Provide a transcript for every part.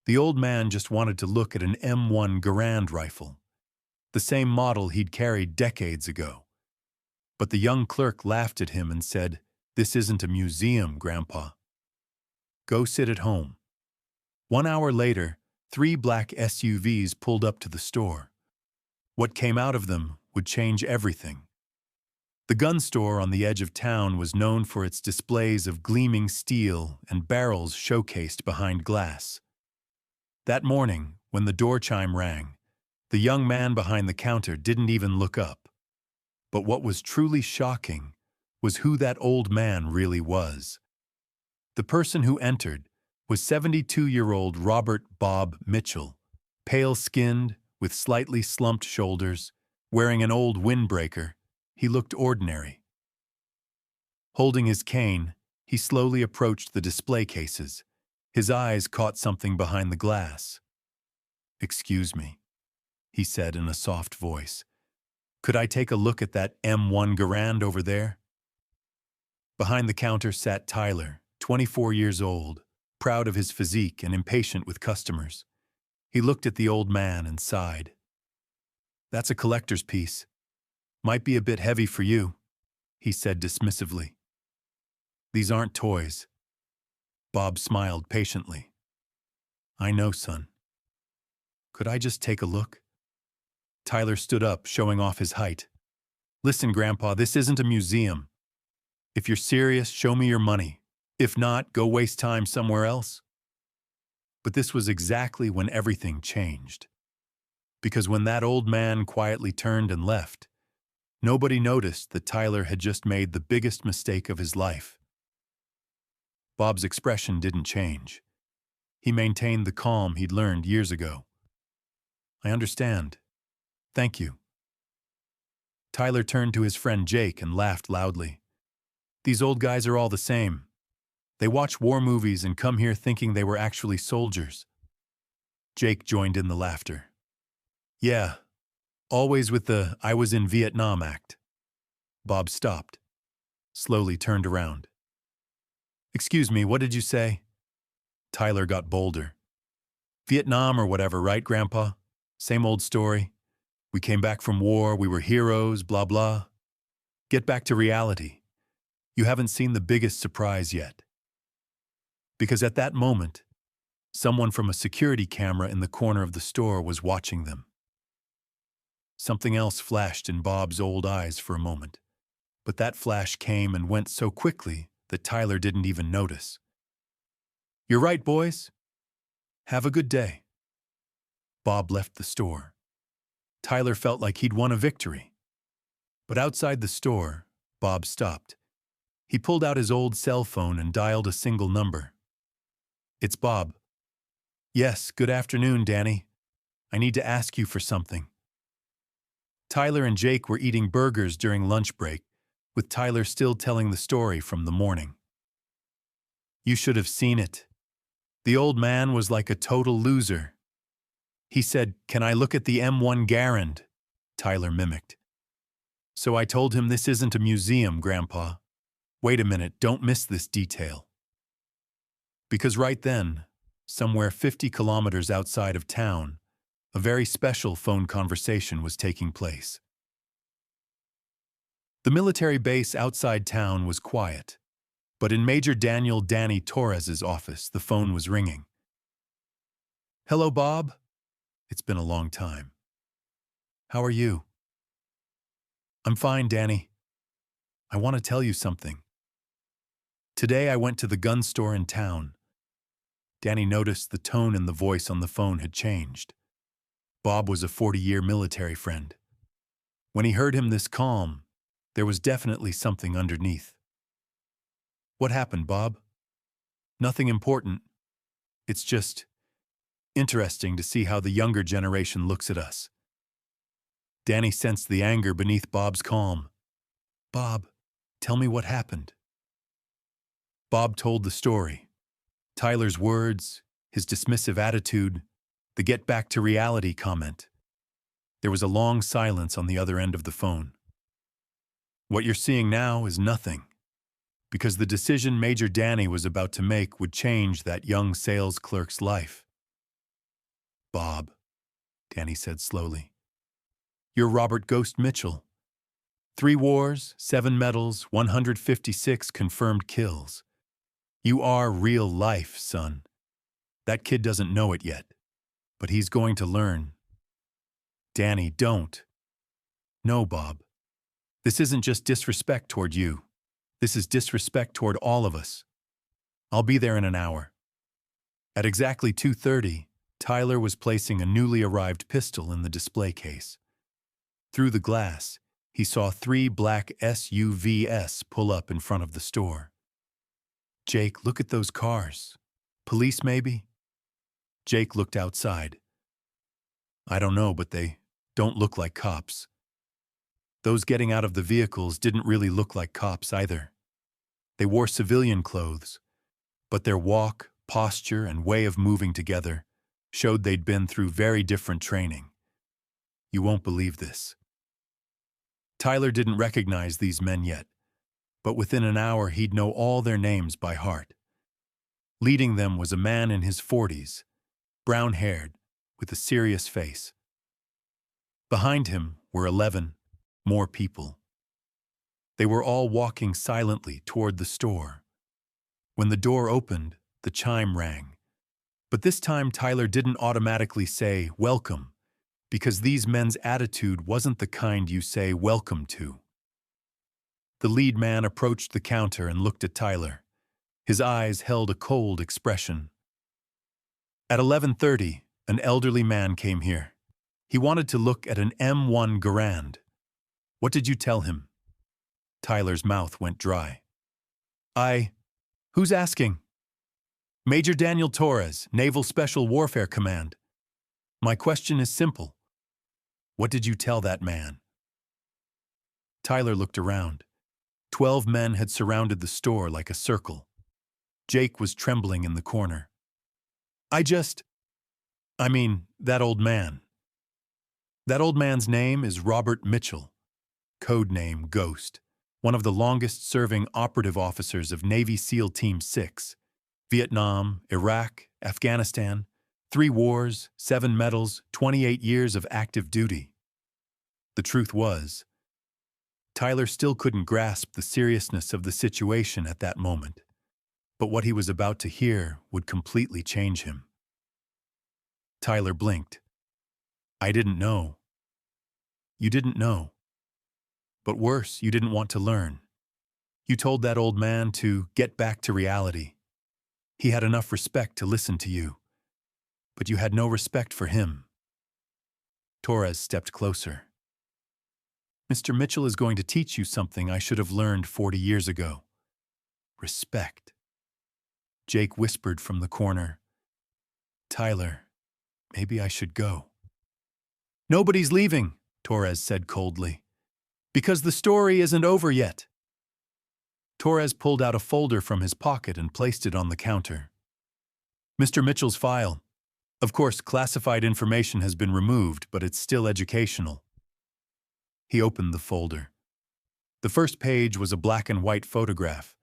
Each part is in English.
The old man just wanted to look at an M1 Garand rifle, the same model he'd carried decades ago. But the young clerk laughed at him and said, "This isn't a museum, Grandpa. Go sit at home." 1 hour later, 3 black SUVs pulled up to the store. What came out of them would change everything. The gun store on the edge of town was known for its displays of gleaming steel and barrels showcased behind glass. That morning, when the door chime rang, the young man behind the counter didn't even look up. But what was truly shocking was who that old man really was. The person who entered was 72-year-old Robert Bob Mitchell, pale-skinned, with slightly slumped shoulders, wearing an old windbreaker. He looked ordinary. Holding his cane, he slowly approached the display cases. His eyes caught something behind the glass. "Excuse me," he said in a soft voice. "Could I take a look at that M1 Garand over there?" Behind the counter sat Tyler, 24 years old, proud of his physique and impatient with customers. He looked at the old man and sighed. "That's a collector's piece. Might be a bit heavy for you," he said dismissively. "These aren't toys." Bob smiled patiently. "I know, son. Could I just take a look?" Tyler stood up, showing off his height. "Listen, Grandpa, this isn't a museum. If you're serious, show me your money. If not, go waste time somewhere else." But this was exactly when everything changed. Because when that old man quietly turned and left, nobody noticed that Tyler had just made the biggest mistake of his life. Bob's expression didn't change. He maintained the calm he'd learned years ago. "I understand. Thank you." Tyler turned to his friend Jake and laughed loudly. "These old guys are all the same. They watch war movies and come here thinking they were actually soldiers." Jake joined in the laughter. "Yeah, always with the 'I was in Vietnam' act." Bob stopped, slowly turned around. "Excuse me, what did you say?" Tyler got bolder. "Vietnam or whatever, right, Grandpa? Same old story. We came back from war, we were heroes, blah blah. Get back to reality. You haven't seen the biggest surprise yet." Because at that moment, someone from a security camera in the corner of the store was watching them. Something else flashed in Bob's old eyes for a moment, but that flash came and went so quickly that Tyler didn't even notice. "You're right, boys. Have a good day." Bob left the store. Tyler felt like he'd won a victory. But outside the store, Bob stopped. He pulled out his old cell phone and dialed a single number. "It's Bob." "Yes, good afternoon, Danny. I need to ask you for something." Tyler and Jake were eating burgers during lunch break, with Tyler still telling the story from the morning. You should have seen it. The old man was like a total loser. He said, "Can I look at the M1 Garand?" Tyler mimicked. "So I told him this isn't a museum, Grandpa. Wait a minute, don't miss this detail." Because right then, somewhere 50 kilometers outside of town, a very special phone conversation was taking place. The military base outside town was quiet, but in Major Daniel "Danny" Torres's office, the phone was ringing. "Hello, Bob. It's been a long time. How are you?" "I'm fine, Danny. I want to tell you something. Today I went to the gun store in town." Danny noticed the tone in the voice on the phone had changed. Bob was a 40-year military friend. When he heard him this calm, there was definitely something underneath. "What happened, Bob?" "Nothing important. It's just interesting to see how the younger generation looks at us." Danny sensed the anger beneath Bob's calm. "Bob, tell me what happened." Bob told the story. Tyler's words, his dismissive attitude, the "get back to reality" comment. There was a long silence on the other end of the phone. "What you're seeing now is nothing, because the decision Major Danny was about to make would change that young sales clerk's life. Bob, Danny said slowly. You're Robert Ghost Mitchell. 3 wars, 7 medals, 156 confirmed kills. You are real life, son. That kid doesn't know it yet, but he's going to learn. Danny, don't. No, Bob. This isn't just disrespect toward you. This is disrespect toward all of us. I'll be there in an hour. At exactly 2:30, Tyler was placing a newly arrived pistol in the display case. Through the glass, he saw 3 black SUVs pull up in front of the store. Jake, look at those cars. Police, maybe? Jake looked outside. I don't know, but they don't look like cops. Those getting out of the vehicles didn't really look like cops either. They wore civilian clothes, but their walk, posture, and way of moving together showed they'd been through very different training. You won't believe this. Tyler didn't recognize these men yet, but within an hour he'd know all their names by heart. Leading them was a man in his 40s, brown-haired, with a serious face. Behind him were 11 more people. They were all walking silently toward the store. When the door opened, the chime rang. But this time Tyler didn't automatically say, "Welcome," because these men's attitude wasn't the kind you say welcome to. The lead man approached the counter and looked at Tyler. His eyes held a cold expression. At 11:30, an elderly man came here. He wanted to look at an M1 Garand. What did you tell him? Tyler's mouth went dry. Who's asking? Major Daniel Torres, Naval Special Warfare Command. My question is simple. What did you tell that man? Tyler looked around. 12 men had surrounded the store like a circle. Jake was trembling in the corner. That old man. That old man's name is Robert Mitchell, codename Ghost, one of the longest-serving operative officers of Navy SEAL Team 6, Vietnam, Iraq, Afghanistan, 3 wars, 7 medals, 28 years of active duty. The truth was, Tyler still couldn't grasp the seriousness of the situation at that moment, but what he was about to hear would completely change him. Tyler blinked. I didn't know. You didn't know. But worse, you didn't want to learn. You told that old man to get back to reality. He had enough respect to listen to you, but you had no respect for him. Torres stepped closer. Mr. Mitchell is going to teach you something I should have learned 40 years ago. Respect. Jake whispered from the corner. Tyler, maybe I should go. Nobody's leaving, Torres said coldly, because the story isn't over yet. Torres pulled out a folder from his pocket and placed it on the counter. Mr. Mitchell's file. Of course, classified information has been removed, but it's still educational. He opened the folder. The first page was a black and white photograph.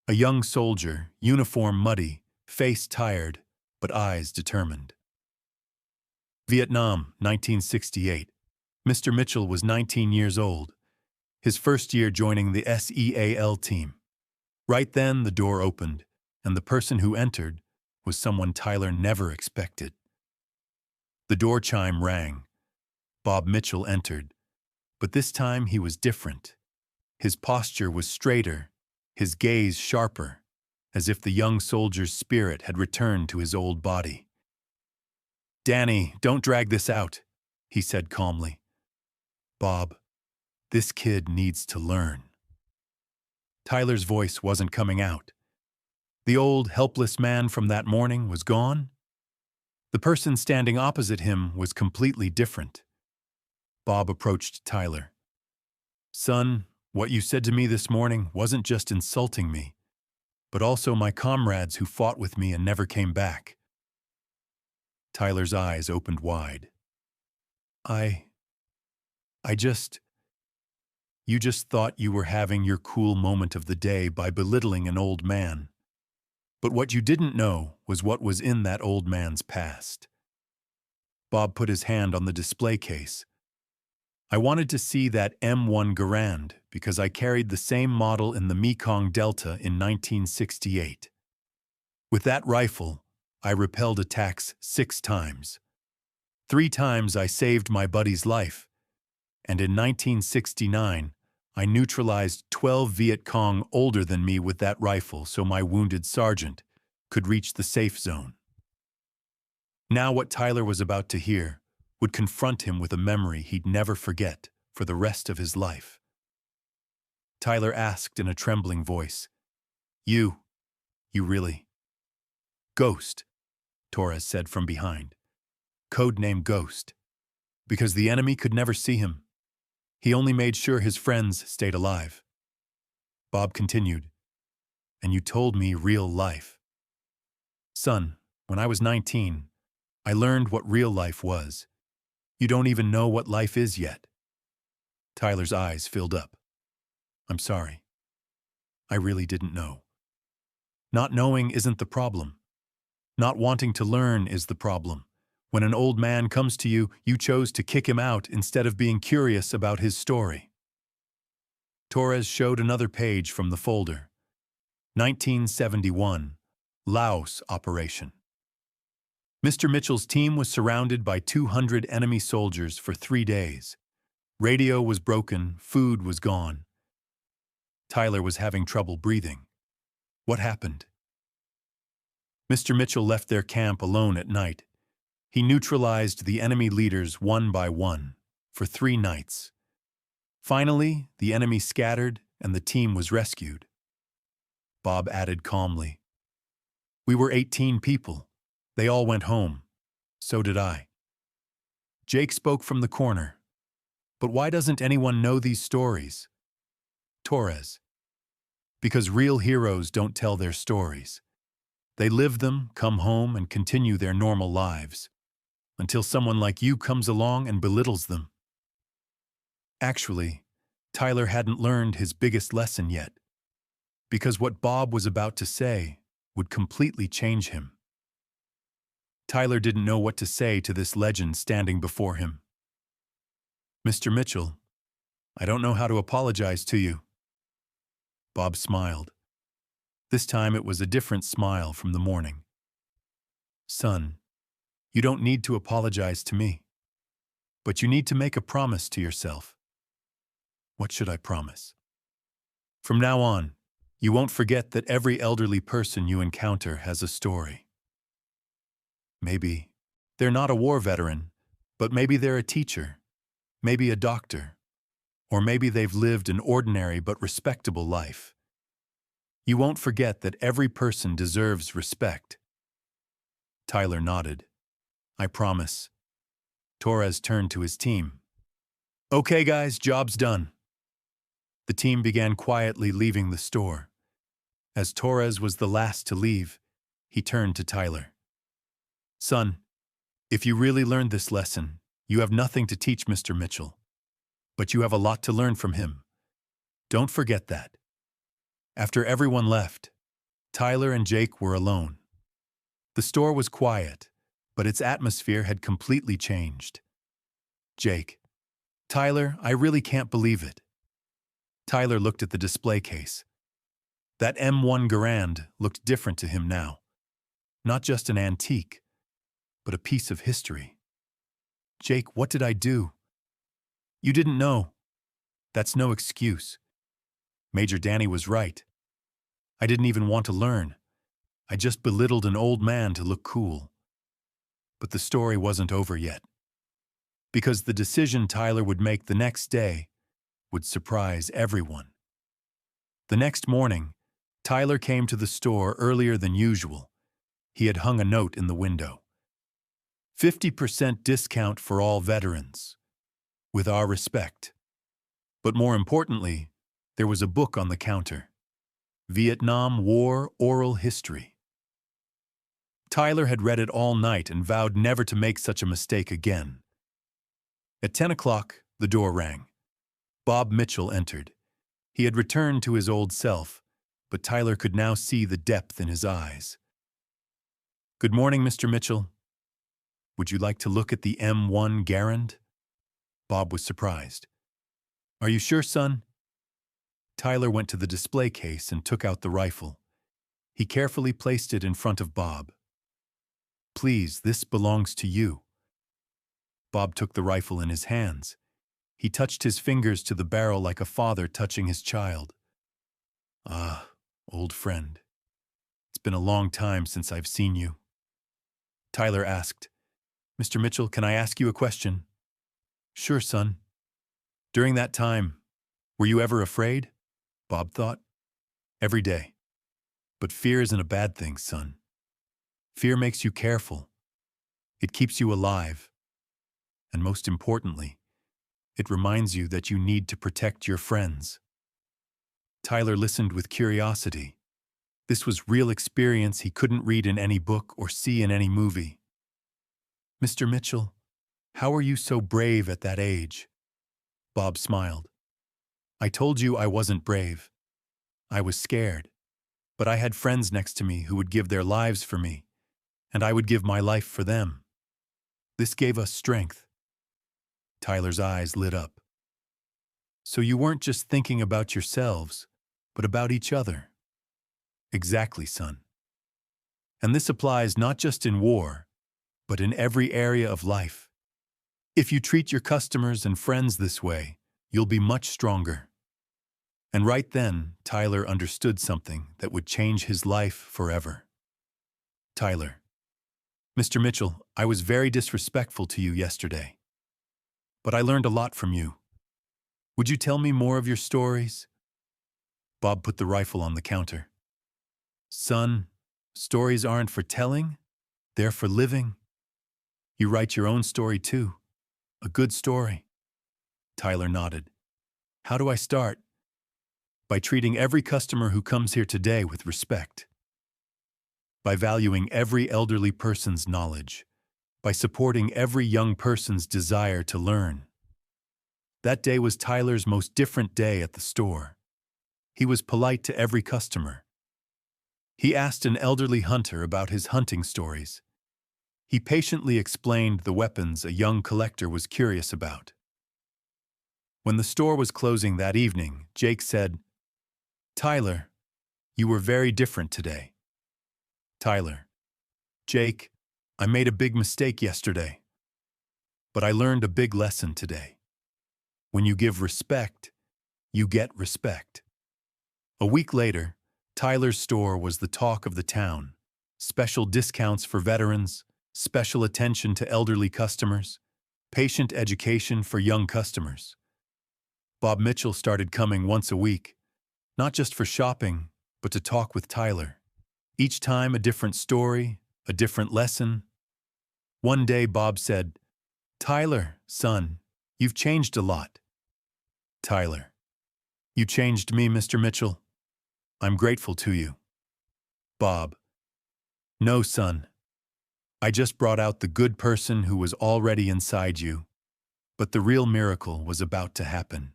A young soldier, uniform muddy, face tired, but eyes determined. Vietnam, 1968. Mr. Mitchell was 19 years old, his first year joining the SEAL team. Right then, the door opened, and the person who entered was someone Tyler never expected. The door chime rang. Bob Mitchell entered, but this time he was different. His posture was straighter, his gaze sharper, as if the young soldier's spirit had returned to his old body. Danny, don't drag this out, he said calmly. Bob, this kid needs to learn. Tyler's voice wasn't coming out. The old, helpless man from that morning was gone. The person standing opposite him was completely different. Bob approached Tyler. Son, what you said to me this morning wasn't just insulting me, but also my comrades who fought with me and never came back. Tyler's eyes opened wide. You just thought you were having your cool moment of the day by belittling an old man. But what you didn't know was what was in that old man's past. Bob put his hand on the display case. I wanted to see that M1 Garand because I carried the same model in the Mekong Delta in 1968. With that rifle, I repelled attacks 6 times. 3 times I saved my buddy's life, and in 1969, I neutralized 12 Viet Cong older than me with that rifle so my wounded sergeant could reach the safe zone. Now what Tyler was about to hear would confront him with a memory he'd never forget for the rest of his life. Tyler asked in a trembling voice, You really? Ghost, Torres said from behind. Codename Ghost. Because the enemy could never see him. He only made sure his friends stayed alive. Bob continued, And you told me real life. Son, when I was 19, I learned what real life was. You don't even know what life is yet. Tyler's eyes filled up. I'm sorry. I really didn't know. Not knowing isn't the problem. Not wanting to learn is the problem. When an old man comes to you, you chose to kick him out instead of being curious about his story. Torres showed another page from the folder. 1971, Laos Operation. Mr. Mitchell's team was surrounded by 200 enemy soldiers for 3 days. Radio was broken, food was gone. Tyler was having trouble breathing. What happened? Mr. Mitchell left their camp alone at night. He neutralized the enemy leaders one by one for 3 nights. Finally, the enemy scattered and the team was rescued. Bob added calmly, We were 18 people. They all went home. So did I. Jake spoke from the corner. But why doesn't anyone know these stories? Torres. Because real heroes don't tell their stories. They live them, come home, and continue their normal lives, until someone like you comes along and belittles them. Actually, Tyler hadn't learned his biggest lesson yet, because what Bob was about to say would completely change him. Tyler didn't know what to say to this legend standing before him. Mr. Mitchell, I don't know how to apologize to you. Bob smiled. This time it was a different smile from the morning. Son, you don't need to apologize to me, but you need to make a promise to yourself. What should I promise? From now on, you won't forget that every elderly person you encounter has a story. Maybe they're not a war veteran, but maybe they're a teacher, maybe a doctor, or maybe they've lived an ordinary but respectable life. You won't forget that every person deserves respect. Tyler nodded. I promise. Torres turned to his team. Okay, guys, job's done. The team began quietly leaving the store. As Torres was the last to leave, he turned to Tyler. Son, if you really learned this lesson, you have nothing to teach Mr. Mitchell. But you have a lot to learn from him. Don't forget that. After everyone left, Tyler and Jake were alone. The store was quiet, but its atmosphere had completely changed. Jake, Tyler, I really can't believe it. Tyler looked at the display case. That M1 Garand looked different to him now. Not just an antique, but a piece of history. Jake, what did I do? You didn't know. That's no excuse. Major Danny was right. I didn't even want to learn. I just belittled an old man to look cool. But the story wasn't over yet. Because the decision Tyler would make the next day would surprise everyone. The next morning, Tyler came to the store earlier than usual. He had hung a note in the window. 50% discount for all veterans. With our respect. But more importantly, there was a book on the counter. Vietnam War Oral History. Tyler had read it all night and vowed never to make such a mistake again. At 10 o'clock, the door rang. Bob Mitchell entered. He had returned to his old self, but Tyler could now see the depth in his eyes. Good morning, Mr. Mitchell. Would you like to look at the M1 Garand? Bob was surprised. Are you sure, son? Tyler went to the display case and took out the rifle. He carefully placed it in front of Bob. Please, this belongs to you. Bob took the rifle in his hands. He touched his fingers to the barrel like a father touching his child. Ah, old friend. It's been a long time since I've seen you. Tyler asked, Mr. Mitchell, can I ask you a question? Sure, son. During that time, were you ever afraid? Bob thought. Every day. But fear isn't a bad thing, son. Fear makes you careful. It keeps you alive. And most importantly, it reminds you that you need to protect your friends. Tyler listened with curiosity. This was real experience he couldn't read in any book or see in any movie. Mr. Mitchell, how are you so brave at that age? Bob smiled. I told you I wasn't brave. I was scared. But I had friends next to me who would give their lives for me, and I would give my life for them. This gave us strength. Tyler's eyes lit up. So you weren't just thinking about yourselves, but about each other. Exactly, son. And this applies not just in war, but in every area of life. If you treat your customers and friends this way, you'll be much stronger. And right then, Tyler understood something that would change his life forever. Tyler, Mr. Mitchell, I was very disrespectful to you yesterday. But I learned a lot from you. Would you tell me more of your stories? Bob put the rifle on the counter. Son, stories aren't for telling, they're for living. You write your own story too. A good story. Tyler nodded. How do I start? By treating every customer who comes here today with respect. By valuing every elderly person's knowledge. By supporting every young person's desire to learn. That day was Tyler's most different day at the store. He was polite to every customer. He asked an elderly hunter about his hunting stories. He patiently explained the weapons a young collector was curious about. When the store was closing that evening, Jake said, Tyler, you were very different today. Tyler, Jake, I made a big mistake yesterday. But I learned a big lesson today. When you give respect, you get respect. A week later, Tyler's store was the talk of the town. Special discounts for veterans, special attention to elderly customers, patient education for young customers. Bob Mitchell started coming once a week, not just for shopping, but to talk with Tyler. Each time a different story, a different lesson. One day Bob said, Tyler, son, you've changed a lot. Tyler, you changed me, Mr. Mitchell. I'm grateful to you. Bob, no, son. I just brought out the good person who was already inside you, but the real miracle was about to happen.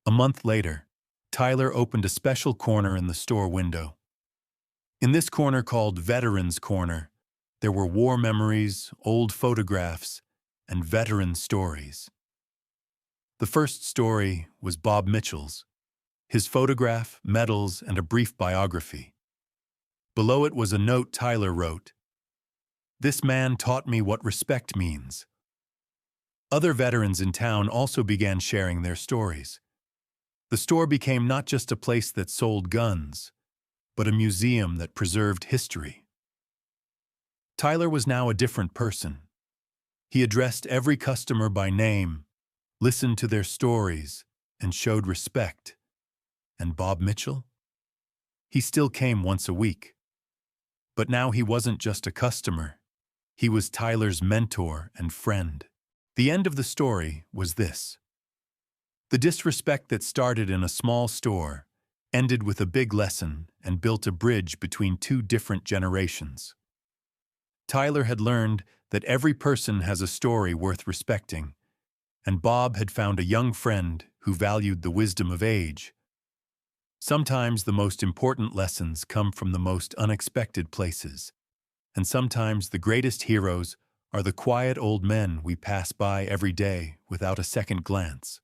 A month later, Tyler opened a special corner in the store window. In this corner called Veterans Corner, there were war memories, old photographs, and veteran stories. The first story was Bob Mitchell's, his photograph, medals, and a brief biography. Below it was a note Tyler wrote. This man taught me what respect means. Other veterans in town also began sharing their stories. The store became not just a place that sold guns, but a museum that preserved history. Tyler was now a different person. He addressed every customer by name, listened to their stories, and showed respect. And Bob Mitchell? He still came once a week. But now he wasn't just a customer. He was Tyler's mentor and friend. The end of the story was this. The disrespect that started in a small store ended with a big lesson and built a bridge between two different generations. Tyler had learned that every person has a story worth respecting, and Bob had found a young friend who valued the wisdom of age. Sometimes the most important lessons come from the most unexpected places, and sometimes the greatest heroes are the quiet old men we pass by every day without a second glance.